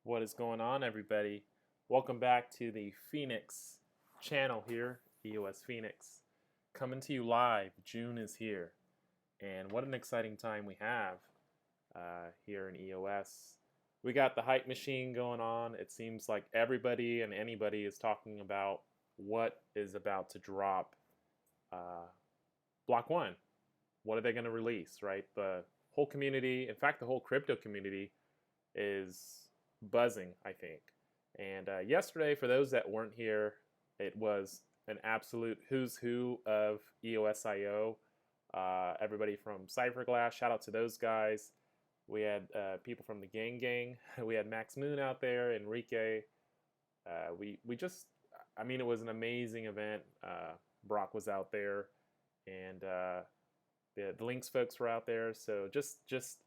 What is going on, everybody? Welcome back to the Phoenix channel here, EOS Phoenix. Coming to you live. June is here. And what an exciting time we have here in EOS. We got the hype machine going on. It seems like everybody and anybody is talking about what is about to drop. Block 1. What are they going to release, right? The whole community, in fact, the whole crypto community is buzzing, I think. And yesterday, for those that weren't here, it was an absolute who's who of EOSIO. Everybody from Cypherglass, shout out to those guys. We had people from the Gang. We had Max Moon out there, Enrique. We just, I mean, it was an amazing event. Brock was out there, and the Links folks were out there. So just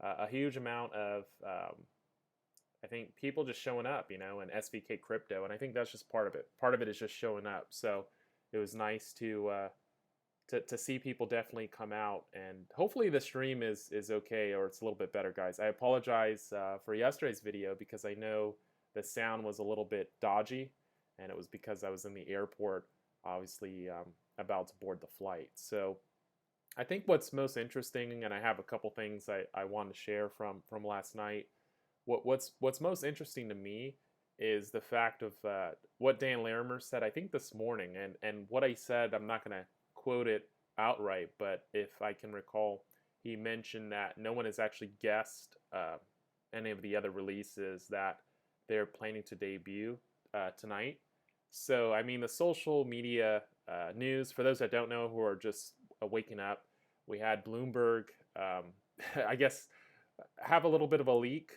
a huge amount of I think people just showing up, you know, and SVK crypto, and I think that's just part of it. Part of it is just showing up. So it was nice to see people definitely come out, and hopefully the stream is okay, or it's a little bit better, guys. I apologize for yesterday's video because I know the sound was a little bit dodgy, and it was because I was in the airport, obviously about to board the flight. So I think what's most interesting, and I have a couple things I want to share from last night. What's most interesting to me is the fact of what Dan Larimer said, I think this morning, and what I said, I'm not going to quote it outright, but if I can recall, he mentioned that no one has actually guessed any of the other releases that they're planning to debut tonight. So, I mean, the social media news, for those that don't know who are just waking up, we had Bloomberg, I guess, have a little bit of a leak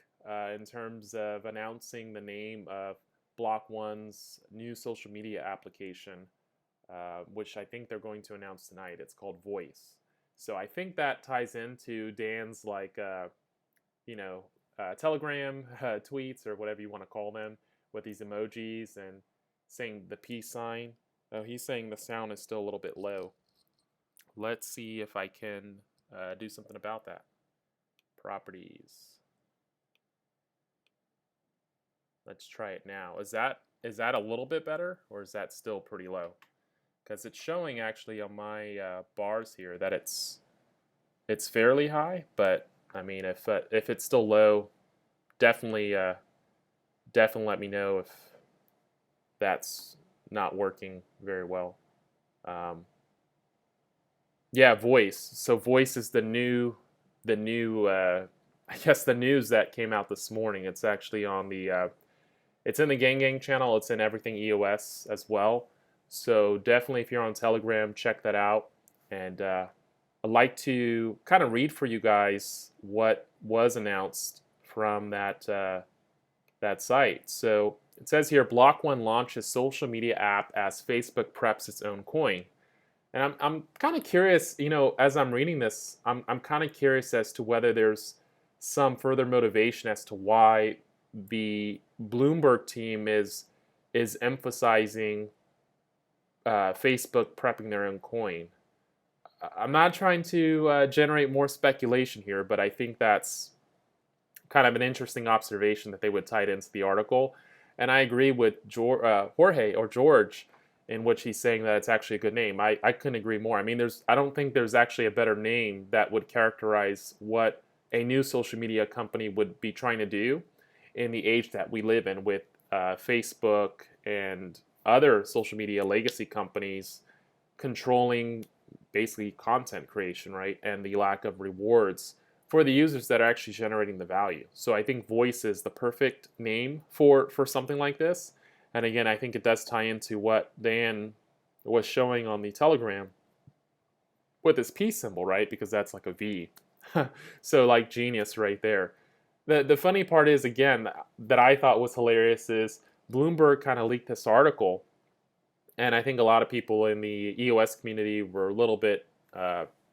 in terms of announcing the name of Block 1's new social media application, which I think they're going to announce tonight. It's called Voice. So I think that ties into Dan's Telegram tweets, or whatever you want to call them, with these emojis and saying the peace sign. Oh, he's saying the sound is still a little bit low. Let's see if I can do something about that. Properties. Let's try it now. Is that a little bit better, or is that still pretty low? Because it's showing actually on my bars here that it's fairly high, but I mean, if it's still low, definitely let me know if that's not working very well. Yeah, Voice. So Voice is the new I guess the news that came out this morning. It's actually on the it's in the Gang channel. It's in everything EOS as well. So definitely, if you're on Telegram, check that out. And I'd like to kind of read for you guys what was announced from that site. So it says here, Block 1 launches social media app as Facebook preps its own coin. And I'm kind of curious, you know, as I'm reading this, I'm kind of curious as to whether there's some further motivation as to why the Bloomberg team is emphasizing Facebook prepping their own coin. I'm not trying to generate more speculation here, but I think that's kind of an interesting observation that they would tie it into the article. And I agree with Jorge or George, in which he's saying that it's actually a good name. I couldn't agree more. I mean, I don't think there's actually a better name that would characterize what a new social media company would be trying to do in the age that we live in, with Facebook and other social media legacy companies controlling basically content creation, right? And the lack of rewards for the users that are actually generating the value. So I think Voice is the perfect name for something like this. And again, I think it does tie into what Dan was showing on the Telegram with his P symbol, right? Because that's like a V. So like genius right there. The funny part is, again, that I thought was hilarious is Bloomberg kind of leaked this article, and I think a lot of people in the EOS community were a little bit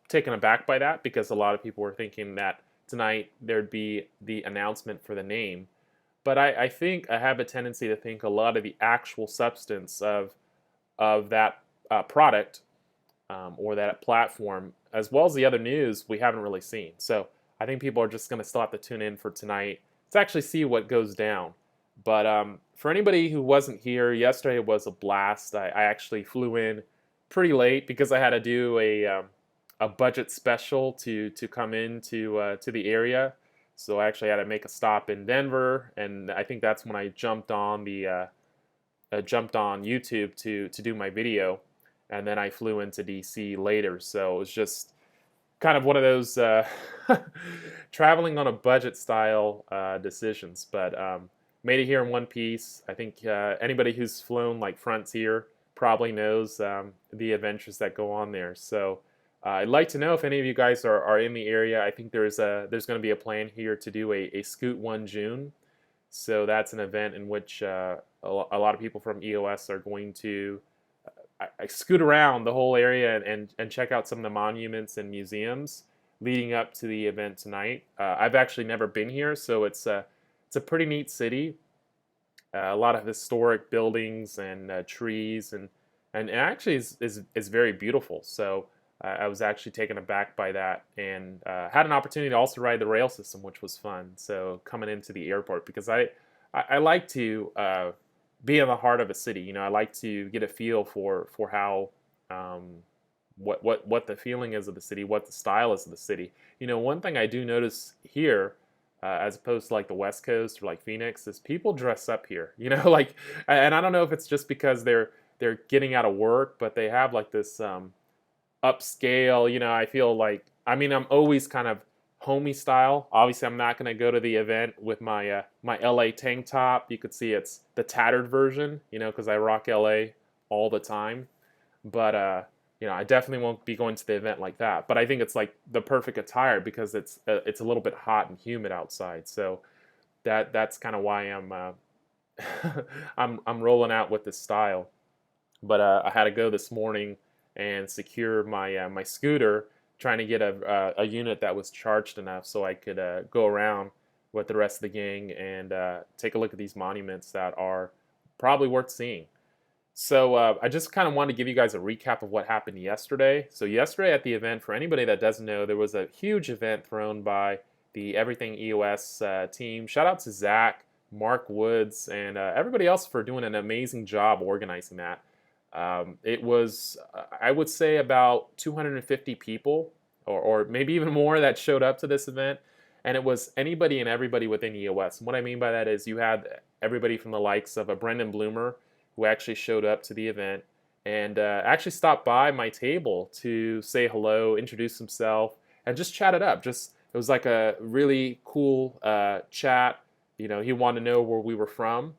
taken aback by that, because a lot of people were thinking that tonight there'd be the announcement for the name. But I think I have a tendency to think a lot of the actual substance of that product or that platform, as well as the other news, we haven't really seen. So I think people are just going to still have to tune in for tonight to actually see what goes down. But for anybody who wasn't here, yesterday was a blast. I actually flew in pretty late because I had to do a budget special to come into to the area. So I actually had to make a stop in Denver, and I think that's when I jumped on jumped on YouTube to do my video, and then I flew into DC later. So it was just kind of one of those traveling on a budget style decisions, but made it here in one piece. I think anybody who's flown like Frontier probably knows the adventures that go on there. So I'd like to know if any of you guys are in the area. I think there's going to be a plan here to do a Scoot 1 June. So that's an event in which a lot of people from EOS are going to I scoot around the whole area and check out some of the monuments and museums leading up to the event tonight. I've actually never been here, so it's a pretty neat city. A lot of historic buildings and trees, and it actually is very beautiful. So I was actually taken aback by that, and had an opportunity to also ride the rail system, which was fun. So coming into the airport, because I like to be in the heart of a city. You know, I like to get a feel for how what the feeling is of the city, what the style is of the city. You know, one thing I do notice here, as opposed to like the West Coast or like Phoenix, is people dress up here. You know, like, and I don't know if it's just because they're getting out of work, but they have like this upscale. You know, I feel like, I mean, I'm always kind of homey style. Obviously, I'm not going to go to the event with my my LA tank top. You could see it's the tattered version, you know, because I rock LA all the time. But you know, I definitely won't be going to the event like that. But I think it's like the perfect attire because it's a little bit hot and humid outside. So that's kind of why I'm rolling out with this style. But I had to go this morning and secure my my scooter, trying to get a unit that was charged enough so I could go around with the rest of the gang and take a look at these monuments that are probably worth seeing. So I just kind of wanted to give you guys a recap of what happened yesterday. So yesterday at the event, for anybody that doesn't know, there was a huge event thrown by the Everything EOS team. Shout out to Zach, Mark Woods, and everybody else for doing an amazing job organizing that. It was, I would say, about 250 people, or maybe even more, that showed up to this event. And it was anybody and everybody within EOS. And what I mean by that is you had everybody from the likes of a Brendan Bloomer, who actually showed up to the event and actually stopped by my table to say hello, introduce himself, and just chat it up. Just, it was like a really cool chat. You know, he wanted to know where we were from,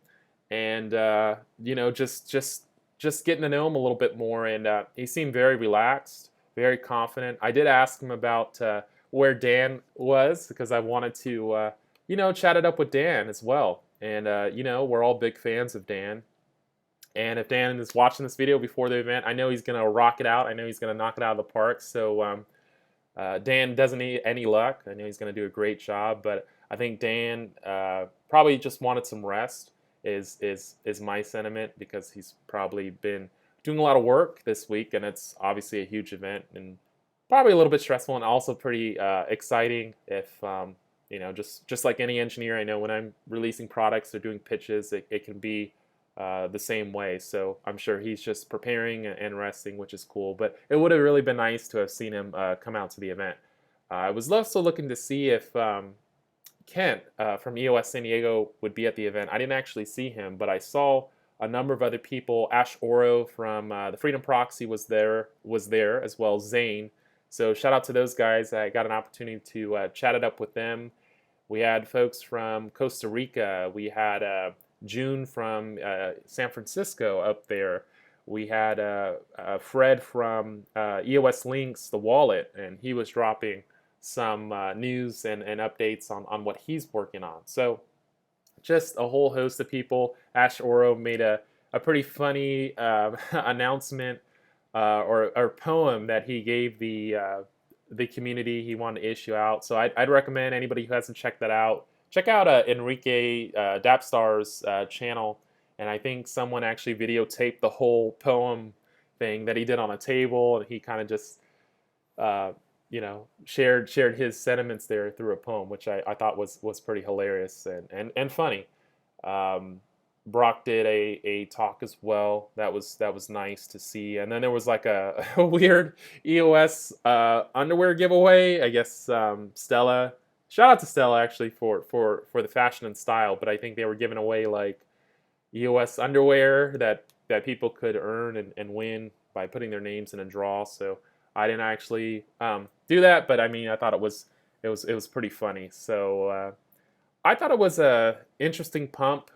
and you know, just getting to know him a little bit more. And he seemed very relaxed, very confident. I did ask him about where Dan was, because I wanted to, you know, chat it up with Dan as well. And you know, we're all big fans of Dan. And if Dan is watching this video before the event, I know he's gonna rock it out. I know he's gonna knock it out of the park. So Dan doesn't need any luck. I know he's gonna do a great job, but I think Dan probably just wanted some rest. Is my sentiment, because he's probably been doing a lot of work this week, and it's obviously a huge event and probably a little bit stressful and also pretty exciting. If you know, just like any engineer, I know when I'm releasing products or doing pitches, it can be the same way. So I'm sure he's just preparing and resting, which is cool. But it would have really been nice to have seen him come out to the event. I was also looking to see if Kent from EOS San Diego would be at the event. I didn't actually see him, but I saw a number of other people. Ash Oro from the Freedom Proxy was there, as well as Zane. So shout out to those guys. I got an opportunity to chat it up with them. We had folks from Costa Rica. We had June from San Francisco up there. We had Fred from EOS Links, the wallet, and he was dropping some news and updates on what he's working on. So just a whole host of people. Ash Oro made a pretty funny announcement or poem that he gave the community he wanted to issue out. So I'd recommend anybody who hasn't checked that out, check out Enrique Dapstar's channel. And I think someone actually videotaped the whole poem thing that he did on a table, and he kind of just you know, shared his sentiments there through a poem, which I thought was pretty hilarious and funny. Brock did a talk as well. That was nice to see. And then there was like a weird EOS underwear giveaway. I guess Stella. Shout out to Stella actually for the fashion and style. But I think they were giving away like EOS underwear that people could earn and win by putting their names in a draw. So I didn't actually do that, but I mean I thought it was pretty funny. So I thought it was a interesting pump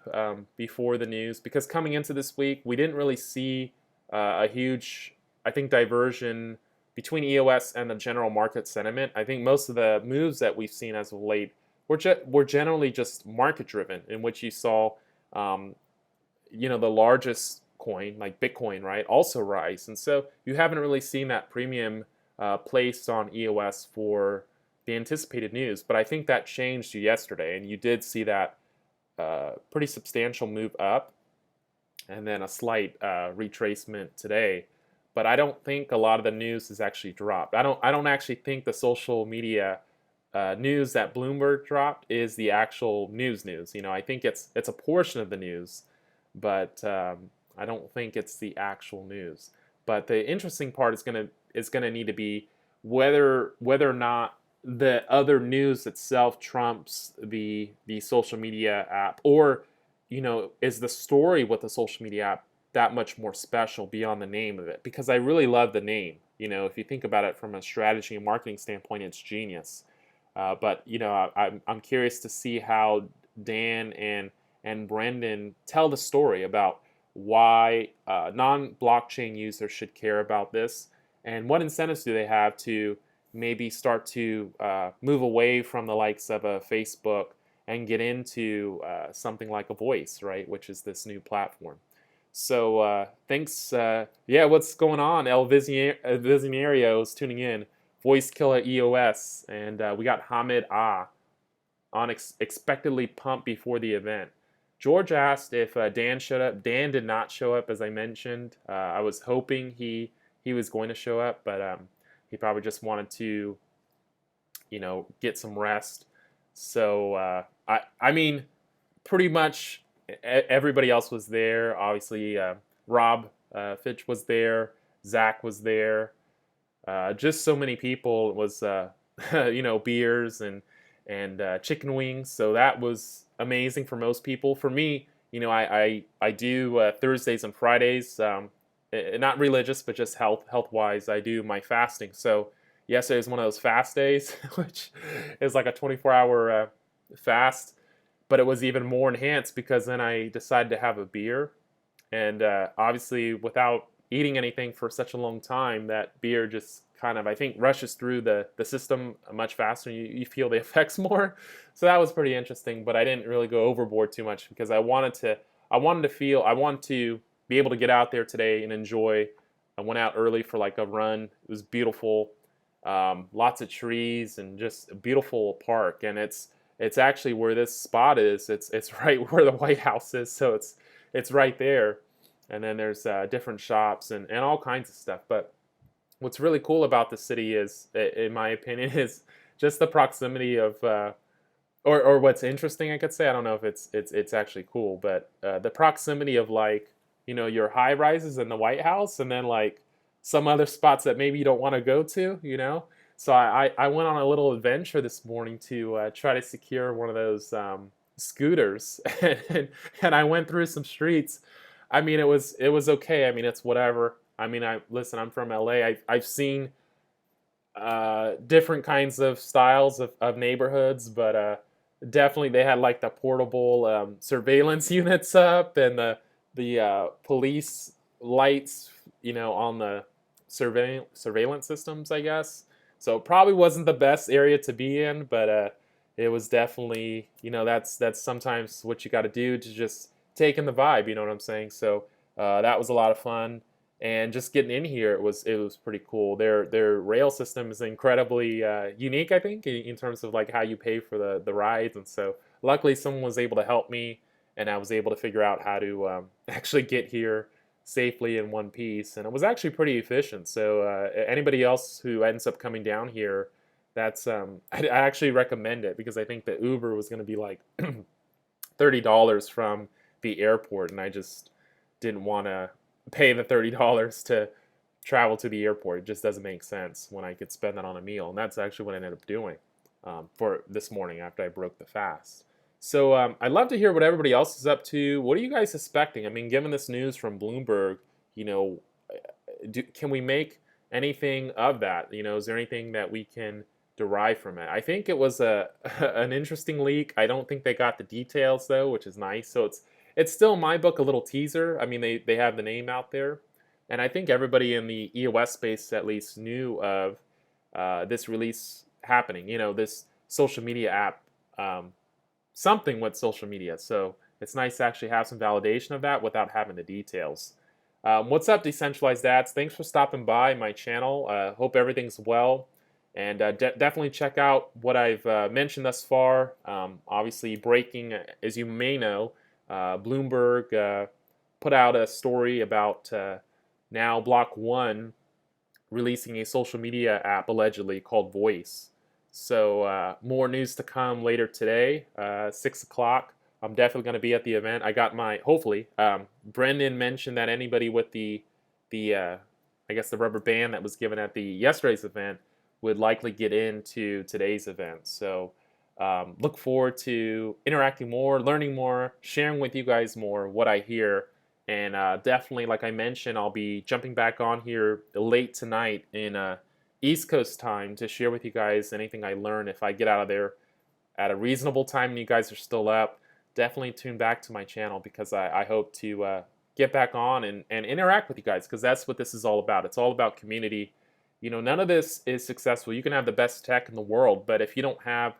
before the news because coming into this week we didn't really see a huge, I think, diversion between EOS and the general market sentiment. I think most of the moves that we've seen as of late were generally just market driven, in which you saw um, the largest coin like Bitcoin, right, also rise, and so you haven't really seen that premium placed on EOS for the anticipated news. But I think that changed yesterday, and you did see that pretty substantial move up, and then a slight retracement today. But I don't think a lot of the news has actually dropped. I don't actually think the social media news that Bloomberg dropped is the actual news. I think it's a portion of the news, but I don't think it's the actual news. But the interesting part is gonna need to be whether or not the other news itself trumps the social media app, or is the story with the social media app that much more special beyond the name of it? Because I really love the name. If you think about it from a strategy and marketing standpoint, it's genius. But I'm curious to see how Dan and Brendan tell the story about why non-blockchain users should care about this, and what incentives do they have to maybe start to move away from the likes of a Facebook and get into something like a Voice, right, which is this new platform. So thanks. Yeah, what's going on? El Visionario is tuning in. Voice killer EOS, and we got Hamid unexpectedly pumped before the event. George asked if Dan showed up. Dan did not show up, as I mentioned. I was hoping he was going to show up, but he probably just wanted to, get some rest. So I mean, pretty much everybody else was there. Obviously, Rob Fitch was there. Zach was there. Just so many people. It was beers and chicken wings. So that was amazing for most people. For me, I do Thursdays and Fridays. Not religious, but just health wise. I do my fasting. So yesterday was one of those fast days, which is like a 24-hour fast. But it was even more enhanced because then I decided to have a beer, and obviously without eating anything for such a long time, that beer just kind of, I think, rushes through the system much faster. You feel the effects more. So that was pretty interesting, but I didn't really go overboard too much because I wanted to be able to get out there today and enjoy. I went out early for like a run. It was beautiful, lots of trees and just a beautiful park. And it's actually where this spot is. It's right where the White House is, so it's right there. And then there's different shops and all kinds of stuff. But what's really cool about the city is, in my opinion, is just the proximity of, or what's interesting, I could say. I don't know if it's actually cool, but the proximity of like, your high rises in the White House, and then like some other spots that maybe you don't want to go to. So I went on a little adventure this morning to try to secure one of those scooters, and I went through some streets. I mean, it was okay. I mean, it's whatever. I mean, I'm from LA. I've seen different kinds of styles of neighborhoods, but definitely they had like the portable surveillance units up, and the police lights, on the surveillance systems, I guess. So it probably wasn't the best area to be in, but it was definitely, that's sometimes what you got to do to just take in the vibe. You know what I'm saying? So that was a lot of fun, and just getting in here, it was pretty cool. Their rail system is incredibly unique, I think, in terms of like how you pay for the rides. And so luckily, someone was able to help me, and I was able to figure out how to actually get here safely in one piece, and it was actually pretty efficient. So anybody else who ends up coming down here, that's I actually recommend it, because I think the Uber was going to be like $30 from the airport, and I just didn't want to pay the $30 to travel to the airport. It just doesn't make sense when I could spend that on a meal, and that's actually what I ended up doing for this morning after I broke the fast. So I'd love to hear what everybody else is up to. What are you guys expecting? I mean, given this news from Bloomberg, you know, can we make anything of that? You know, is there anything that we can derive from it? I think it was an interesting leak. I don't think they got the details though, which is nice. So it's still in my book a little teaser. I mean, they have the name out there, and I think everybody in the EOS space at least knew of this release happening. You know, this social media app, something with social media. So it's nice to actually have some validation of that without having the details. What's up, Decentralized Ads? Thanks for stopping by my channel. Hope everything's well. And definitely check out what I've mentioned thus far. Obviously, breaking, as you may know, Bloomberg put out a story about now Block 1 releasing a social media app allegedly called Voice. So more news to come later today, 6 o'clock. I'm definitely going to be at the event. I got my, hopefully, Brendan mentioned that anybody with the I guess the rubber band that was given at the yesterday's event would likely get into today's event. So look forward to interacting more, learning more, sharing with you guys more what I hear. And definitely, like I mentioned, I'll be jumping back on here late tonight in East Coast time to share with you guys anything I learn. If I get out of there at a reasonable time and you guys are still up, definitely tune back to my channel, because I hope to get back on and interact with you guys, because that's what this is all about. It's all about community. You know, none of this is successful. You can have the best tech in the world, but if you don't have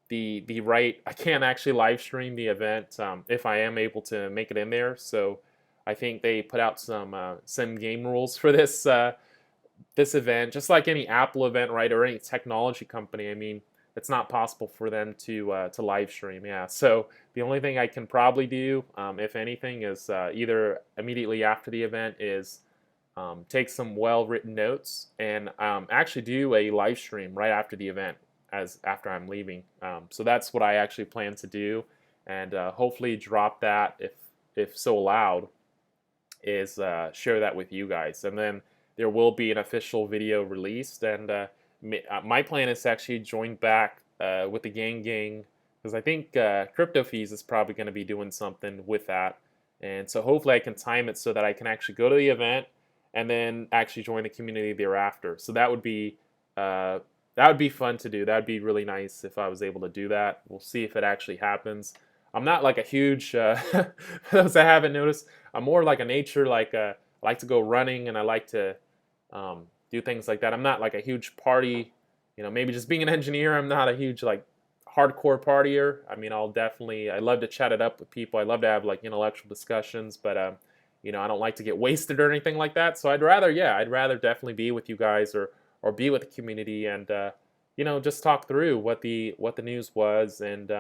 the right, I can't actually live stream the event if I am able to make it in there. So I think they put out some game rules for this this event, just like any Apple event, right, or any technology company. I mean, it's not possible for them to live stream. Yeah, so the only thing I can probably do, if anything, is either immediately after the event is take some well-written notes and actually do a live stream right after the event, after I'm leaving. So that's what I actually plan to do, and hopefully drop that if so allowed, is share that with you guys, and then there will be an official video released. And my plan is to actually join back with the gang, because I think Crypto Feez is probably going to be doing something with that, and so hopefully I can time it so that I can actually go to the event and then actually join the community thereafter. So that would be fun to do. That would be really nice if I was able to do that. We'll see if it actually happens. I'm not like a huge, for those that haven't noticed, I'm more like a nature, I like to go running, and I like to do things like that. I'm not like a huge party, you know, maybe just being an engineer, I'm not a huge like hardcore partier. I mean, I love to chat it up with people. I love to have like intellectual discussions, but you know, I don't like to get wasted or anything like that. So I'd rather definitely be with you guys, or be with the community, and you know, just talk through what the news was, and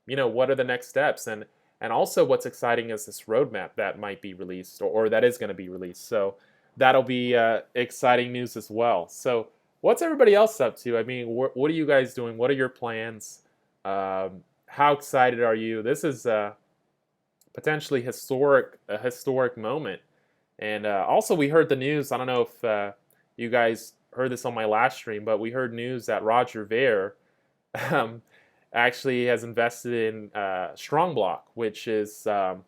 you know, what are the next steps, and also what's exciting is this roadmap that might be released, or that is going to be released. So that'll be exciting news as well. So what's everybody else up to? I mean, what are you guys doing? What are your plans? How excited are you? This is potentially a historic moment. And also, we heard the news. I don't know if you guys heard this on my last stream, but we heard news that Roger Ver actually has invested in Strongblock, which is a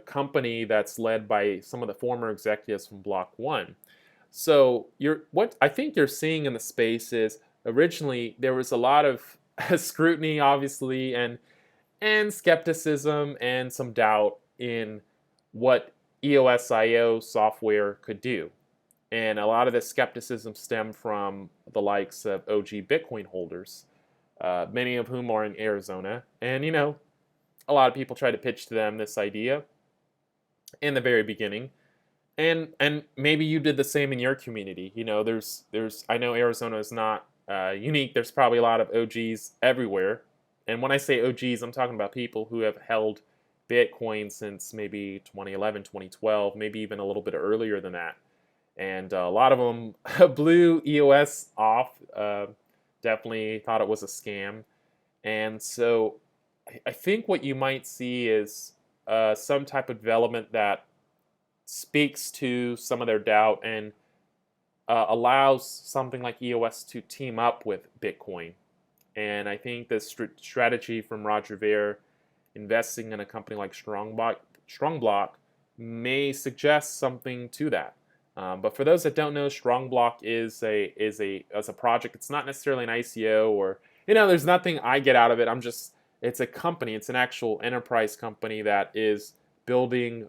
company that's led by some of the former executives from Block 1. So what I think you're seeing in the space is, originally there was a lot of scrutiny, obviously, and skepticism and some doubt in what EOSIO software could do. And a lot of the skepticism stemmed from the likes of OG Bitcoin holders, many of whom are in Arizona. And, you know, a lot of people try to pitch to them this idea in the very beginning. And maybe you did the same in your community. You know, I know Arizona is not unique. There's probably a lot of OGs everywhere. And when I say OGs, I'm talking about people who have held Bitcoin since maybe 2011, 2012, maybe even a little bit earlier than that. And a lot of them blew EOS off, definitely thought it was a scam. And so I think what you might see is some type of development that speaks to some of their doubt and allows something like EOS to team up with Bitcoin. And I think the strategy from Roger Ver investing in a company like Strongblock may suggest something to that. But for those that don't know, Strongblock is a project. It's not necessarily an ICO, or there's nothing I get out of it. It's a company. It's an actual enterprise company that is building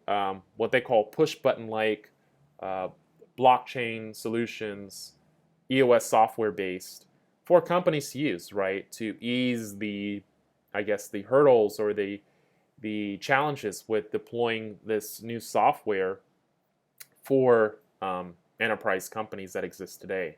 what they call push button like blockchain solutions, EOS software based, for companies to use, right, to ease the hurdles or the challenges with deploying this new software for enterprise companies that exist today.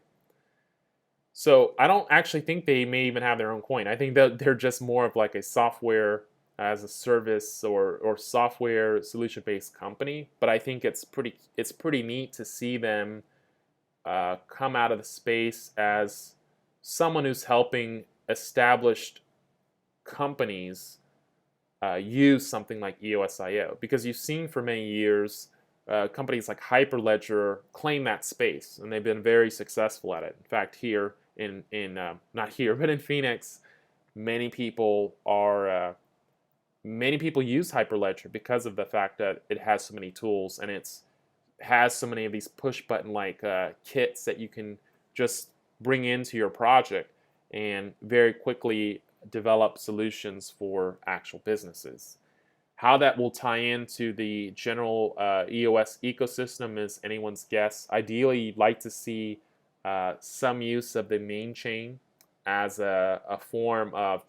So I don't actually think they may even have their own coin. I think that they're just more of like a software as a service or software solution based company. But I think it's pretty neat to see them come out of the space as someone who's helping established companies use something like EOSIO, because you've seen for many years companies like Hyperledger claim that space, and they've been very successful at it. In fact, here in not here, but in Phoenix, many people use Hyperledger because of the fact that it has so many tools and has so many of these push button like kits that you can just bring into your project and very quickly develop solutions for actual businesses. How that will tie into the general EOS ecosystem is anyone's guess. Ideally, you'd like to see some use of the main chain as a form of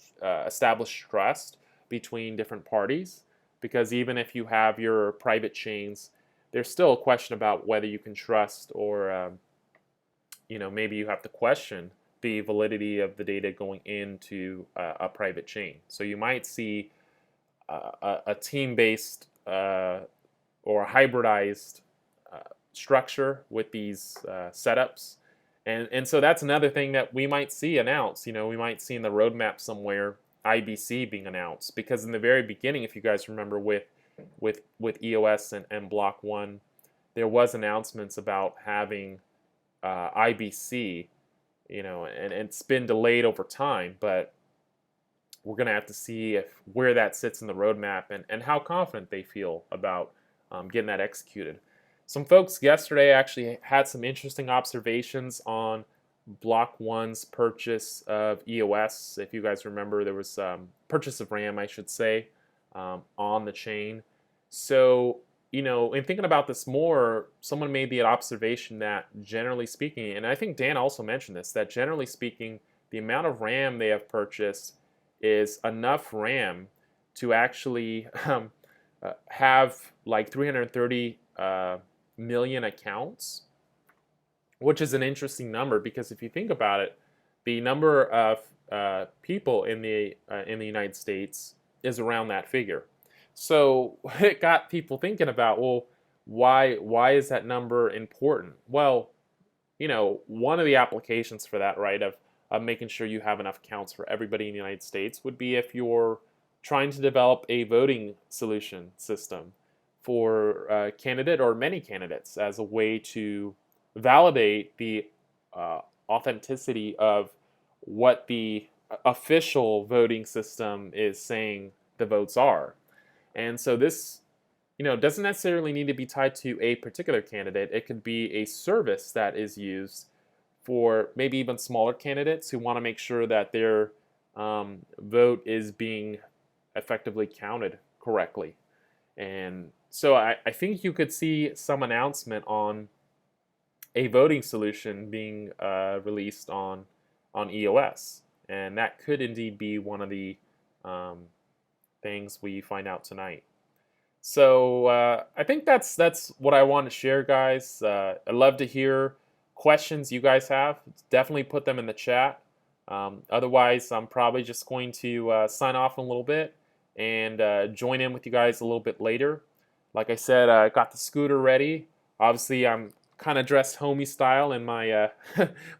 established trust between different parties, because even if you have your private chains, there's still a question about whether you can trust, or maybe you have to question the validity of the data going into a private chain. So you might see a team-based or a hybridized structure with these setups. And so that's another thing that we might see announced. We might see in the roadmap somewhere IBC being announced, because in the very beginning, if you guys remember with EOS and Block 1, there was announcements about having IBC, and it's been delayed over time, but we're going to have to see where that sits in the roadmap and how confident they feel about getting that executed. Some folks yesterday actually had some interesting observations on Block 1's purchase of EOS. If you guys remember, there was purchase of RAM, I should say, on the chain. So, in thinking about this more, someone made the observation that generally speaking, and I think Dan also mentioned this, that generally speaking, the amount of RAM they have purchased is enough RAM to actually have like 330 million accounts, which is an interesting number, because if you think about it, the number of people in the United States is around that figure. So it got people thinking about, well, why is that number important? Well, one of the applications for that, right, of making sure you have enough accounts for everybody in the United States would be if you're trying to develop a voting solution system for a candidate or many candidates as a way to validate the authenticity of what the official voting system is saying the votes are. And so this, doesn't necessarily need to be tied to a particular candidate. It could be a service that is used for maybe even smaller candidates who want to make sure that their vote is being effectively counted correctly. And so I think you could see some announcement on a voting solution being released on EOS. And that could indeed be one of the things we find out tonight. So I think that's what I want to share, guys. I'd love to hear questions you guys have. Definitely put them in the chat. Otherwise, I'm probably just going to sign off in a little bit and join in with you guys a little bit later. Like I said, I got the scooter ready. Obviously, I'm kind of dressed homey style in my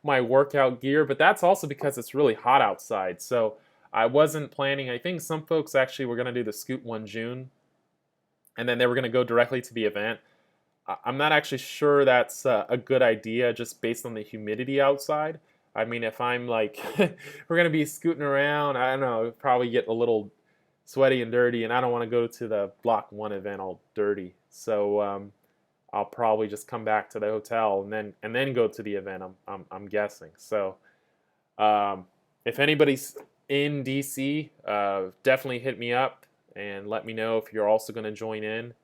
my workout gear, but that's also because it's really hot outside. So I wasn't planning. I think some folks actually were going to do the Scoot 1 June, and then they were going to go directly to the event. I'm not actually sure that's a good idea just based on the humidity outside. I mean, if I'm like, we're going to be scooting around, I don't know, probably get a little sweaty and dirty, and I don't want to go to the Block 1 event all dirty. So I'll probably just come back to the hotel and then go to the event, I'm guessing. So if anybody's in DC, definitely hit me up and let me know if you're also going to join in.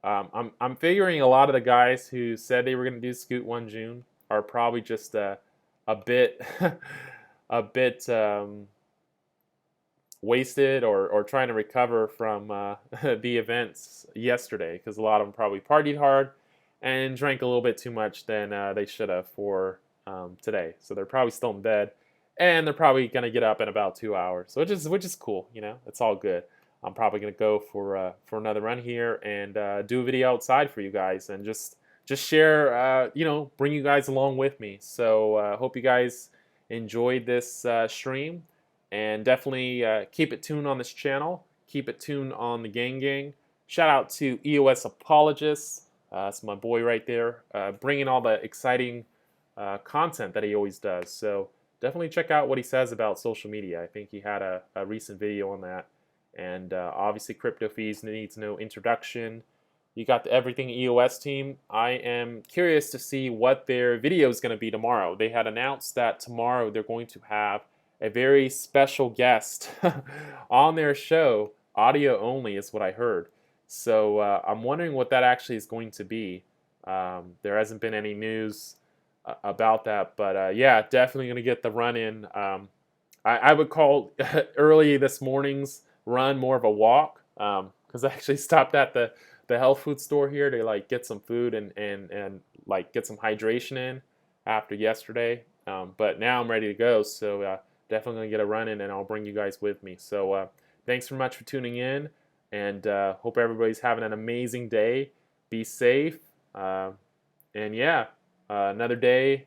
I'm figuring a lot of the guys who said they were going to do Scoot 1 June are probably just a bit a bit wasted or trying to recover from the events yesterday, because a lot of them probably partied hard and drank a little bit too much than they should have for today. So they're probably still in bed, and they're probably going to get up in about 2 hours, which is cool. You know, it's all good. I'm probably going to go for another run here and do a video outside for you guys and just share, bring you guys along with me. So hope you guys enjoyed this stream, and definitely keep it tuned on this channel. Keep it tuned on the Gang. Shout out to EOS Apologist. That's my boy right there, bringing all the exciting content that he always does. So definitely check out what he says about social media. I think he had a recent video on that. And obviously, Crypto Feez needs no introduction. You got the Everything EOS team. I am curious to see what their video is going to be tomorrow. They had announced that tomorrow they're going to have a very special guest on their show. Audio only is what I heard. So I'm wondering what that actually is going to be. There hasn't been any news about that. But yeah, definitely going to get the run in. I would call early this morning's run more of a walk, because I actually stopped at the health food store here to like get some food and like get some hydration in after yesterday. But now I'm ready to go, so definitely gonna get a run in, and I'll bring you guys with me. So thanks very much for tuning in, and hope everybody's having an amazing day. Be safe, and yeah, another day.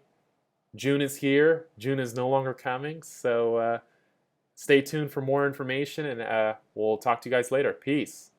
June is here. June is no longer coming, so stay tuned for more information, and we'll talk to you guys later. Peace.